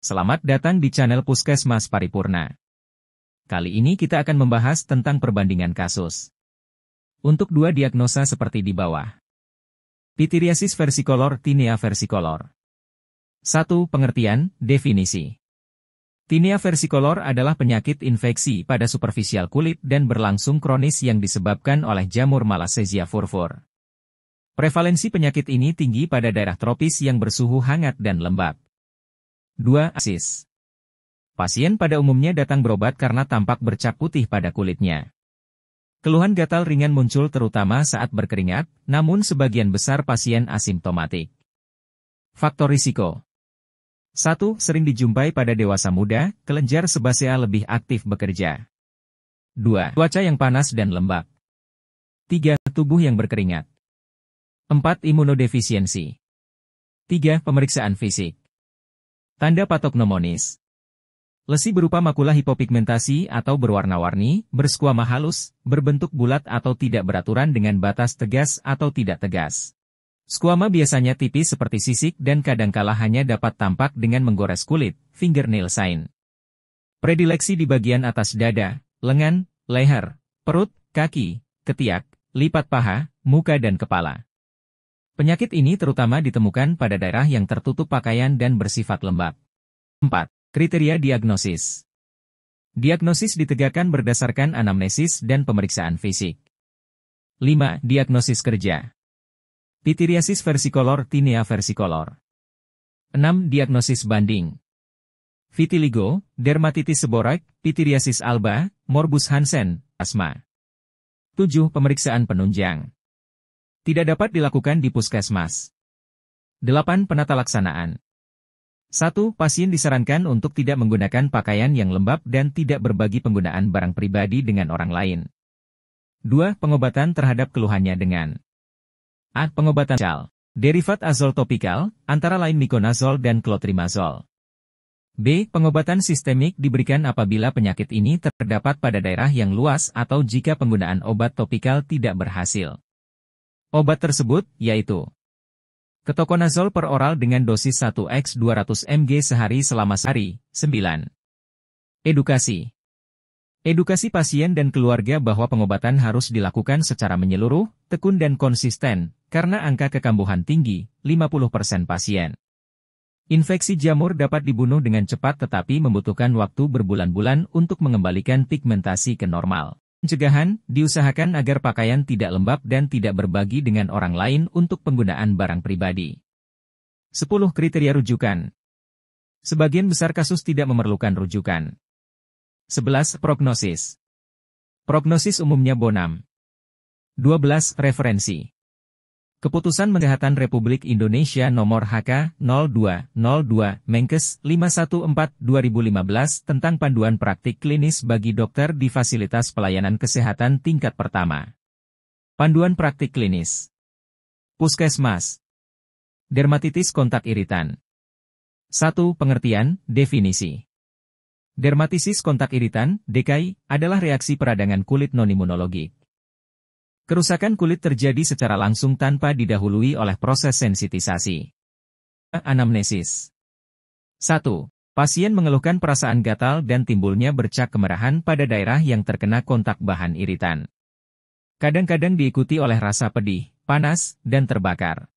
Selamat datang di channel Puskesmas Paripurna. Kali ini kita akan membahas tentang perbandingan kasus. Untuk dua diagnosa seperti di bawah. Pityriasis versicolor, tinea versicolor. 1. Pengertian, definisi. Tinea versicolor adalah penyakit infeksi pada superficial kulit dan berlangsung kronis yang disebabkan oleh jamur Malassezia furfur. Prevalensi penyakit ini tinggi pada daerah tropis yang bersuhu hangat dan lembab. 2. Asis. Pasien pada umumnya datang berobat karena tampak bercak putih pada kulitnya. Keluhan gatal ringan muncul terutama saat berkeringat, namun sebagian besar pasien asimptomatik. Faktor risiko. 1. Sering dijumpai pada dewasa muda, kelenjar sebasea lebih aktif bekerja. 2. Cuaca yang panas dan lembab. 3. Tubuh yang berkeringat. 4. Imunodefisiensi. 3. Pemeriksaan fisik. Tanda patognomonis. Lesi berupa makula hipopigmentasi atau berwarna-warni, berskuama halus, berbentuk bulat atau tidak beraturan dengan batas tegas atau tidak tegas. Skuama biasanya tipis seperti sisik dan kadangkala hanya dapat tampak dengan menggores kulit, fingernail sign. Predileksi di bagian atas dada, lengan, leher, perut, kaki, ketiak, lipat paha, muka dan kepala. Penyakit ini terutama ditemukan pada daerah yang tertutup pakaian dan bersifat lembab. 4. Kriteria diagnosis. Diagnosis ditegakkan berdasarkan anamnesis dan pemeriksaan fisik. 5. Diagnosis kerja. Pityriasis versicolor, tinea versicolor. 6. Diagnosis banding. Vitiligo, dermatitis seborrheic, pityriasis alba, morbus Hansen, asma. 7. Pemeriksaan penunjang. Tidak dapat dilakukan di puskesmas. 8. Penata laksanaan. 1. Pasien disarankan untuk tidak menggunakan pakaian yang lembab dan tidak berbagi penggunaan barang pribadi dengan orang lain. 2. Pengobatan terhadap keluhannya dengan A. Pengobatan cal. Derivat azol topikal, antara lain miconazol dan clotrimazol. B. Pengobatan sistemik diberikan apabila penyakit ini terdapat pada daerah yang luas atau jika penggunaan obat topikal tidak berhasil. Obat tersebut, yaitu ketoconazol per oral dengan dosis 1x200 mg sehari selama sehari. 9. Edukasi. Edukasi pasien dan keluarga bahwa pengobatan harus dilakukan secara menyeluruh, tekun dan konsisten, karena angka kekambuhan tinggi, 50% pasien. Infeksi jamur dapat dibunuh dengan cepat tetapi membutuhkan waktu berbulan-bulan untuk mengembalikan pigmentasi ke normal. Pencegahan, diusahakan agar pakaian tidak lembab dan tidak berbagi dengan orang lain untuk penggunaan barang pribadi. 10. Kriteria rujukan. Sebagian besar kasus tidak memerlukan rujukan. 11. Prognosis. Prognosis umumnya bonam. 12. Referensi. Keputusan Kesehatan Republik Indonesia Nomor HK-02-02 Menkes 514/2015 tentang panduan praktik klinis bagi dokter di fasilitas pelayanan kesehatan tingkat pertama. Panduan praktik klinis. Puskesmas. Dermatitis kontak iritan. 1. Pengertian, definisi. Dermatitis kontak iritan, DKI, adalah reaksi peradangan kulit non-imunologik. Kerusakan kulit terjadi secara langsung tanpa didahului oleh proses sensitisasi. Anamnesis. 1. Pasien mengeluhkan perasaan gatal dan timbulnya bercak kemerahan pada daerah yang terkena kontak bahan iritan. Kadang-kadang diikuti oleh rasa pedih, panas, dan terbakar.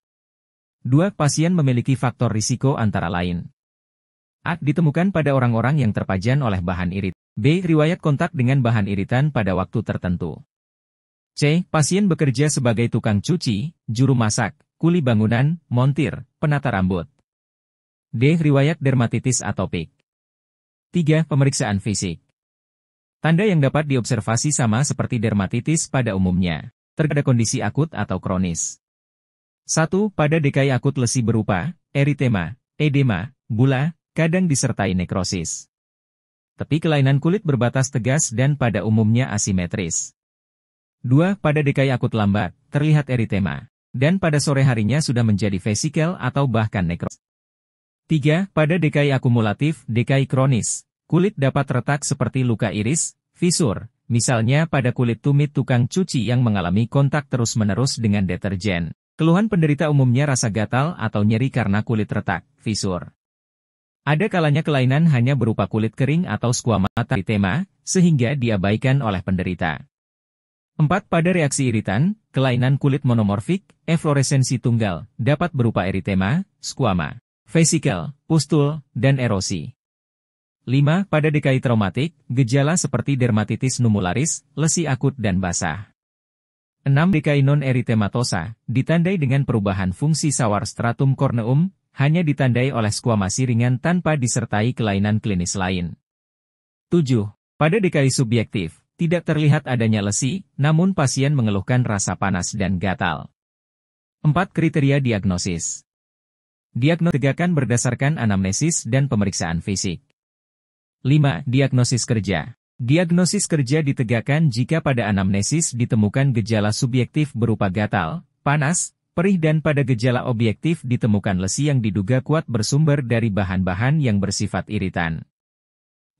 2. Pasien memiliki faktor risiko antara lain. A. Ditemukan pada orang-orang yang terpajan oleh bahan iritan. B. Riwayat kontak dengan bahan iritan pada waktu tertentu. C. Pasien bekerja sebagai tukang cuci, juru masak, kuli bangunan, montir, penata rambut. D. Riwayat dermatitis atopik. 3. Pemeriksaan fisik. Tanda yang dapat diobservasi sama seperti dermatitis pada umumnya. Terkadang kondisi akut atau kronis. 1. Pada DKI akut lesi berupa eritema, edema, bula, kadang disertai nekrosis. Tepi kelainan kulit berbatas tegas dan pada umumnya asimetris. 2. Pada DKI akut lambat, terlihat eritema, dan pada sore harinya sudah menjadi vesikel atau bahkan nekrosis. 3. Pada DKI akumulatif, DKI kronis, kulit dapat retak seperti luka iris, fisur, misalnya pada kulit tumit tukang cuci yang mengalami kontak terus-menerus dengan deterjen. Keluhan penderita umumnya rasa gatal atau nyeri karena kulit retak, fisur. Ada kalanya kelainan hanya berupa kulit kering atau skuamata eritema, sehingga diabaikan oleh penderita. 4. Pada reaksi iritan, kelainan kulit monomorfik, efloresensi tunggal, dapat berupa eritema, skuama, vesikel, pustul, dan erosi. 5. Pada DKI traumatik, gejala seperti dermatitis numularis, lesi akut dan basah. 6. DKI non-eritematosa, ditandai dengan perubahan fungsi sawar stratum corneum, hanya ditandai oleh skuamasi ringan tanpa disertai kelainan klinis lain. 7. Pada DKI subjektif, tidak terlihat adanya lesi, namun pasien mengeluhkan rasa panas dan gatal. 4. Kriteria diagnosis. Diagnosis ditegakkan berdasarkan anamnesis dan pemeriksaan fisik. 5. Diagnosis kerja. Diagnosis kerja ditegakkan jika pada anamnesis ditemukan gejala subjektif berupa gatal, panas, perih dan pada gejala objektif ditemukan lesi yang diduga kuat bersumber dari bahan-bahan yang bersifat iritan.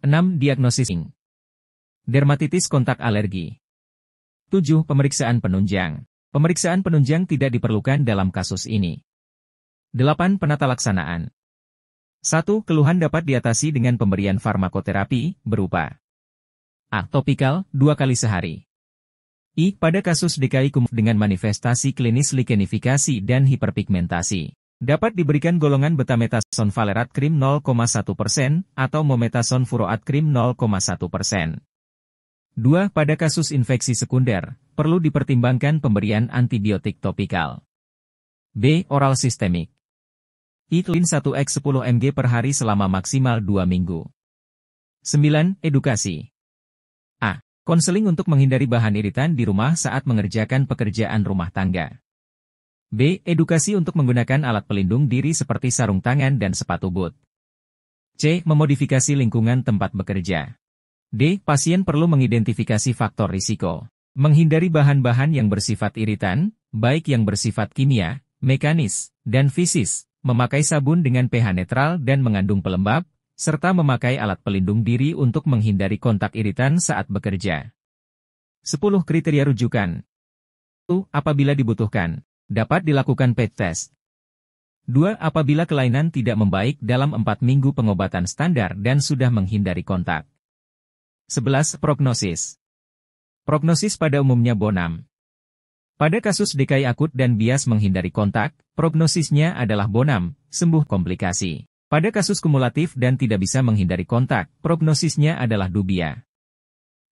6. Diagnosis dermatitis kontak alergi. 7. Pemeriksaan penunjang. Pemeriksaan penunjang tidak diperlukan dalam kasus ini. 8. Penata laksanaan. 1. Keluhan dapat diatasi dengan pemberian farmakoterapi, berupa A. Topikal, 2 kali sehari. I. Pada kasus DKI dengan manifestasi klinis likenifikasi dan hiperpigmentasi, dapat diberikan golongan betametason valerat krim 0,1% atau mometason furoat krim 0,1%. 2. Pada kasus infeksi sekunder, perlu dipertimbangkan pemberian antibiotik topikal. B. Oral sistemik. I. Lin 1x 10 mg per hari selama maksimal 2 minggu. 9. Edukasi. A. Konseling untuk menghindari bahan iritan di rumah saat mengerjakan pekerjaan rumah tangga. B. Edukasi untuk menggunakan alat pelindung diri seperti sarung tangan dan sepatu boot. C. Memodifikasi lingkungan tempat bekerja. D. Pasien perlu mengidentifikasi faktor risiko. Menghindari bahan-bahan yang bersifat iritan, baik yang bersifat kimia, mekanis, dan fisis, memakai sabun dengan pH netral dan mengandung pelembab, serta memakai alat pelindung diri untuk menghindari kontak iritan saat bekerja. 10 kriteria rujukan. 1. Apabila dibutuhkan, dapat dilakukan PET test. 2. Apabila kelainan tidak membaik dalam 4 minggu pengobatan standar dan sudah menghindari kontak. 11. Prognosis. Prognosis pada umumnya bonam. Pada kasus DKI akut dan bias menghindari kontak, prognosisnya adalah bonam, sembuh komplikasi. Pada kasus kumulatif dan tidak bisa menghindari kontak, prognosisnya adalah dubia.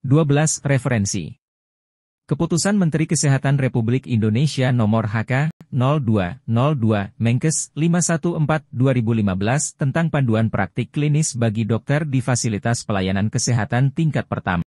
12. Referensi. Keputusan Menteri Kesehatan Republik Indonesia Nomor HK.02.02, Menkes 514/2015 tentang panduan praktik klinis bagi dokter di fasilitas pelayanan kesehatan tingkat pertama.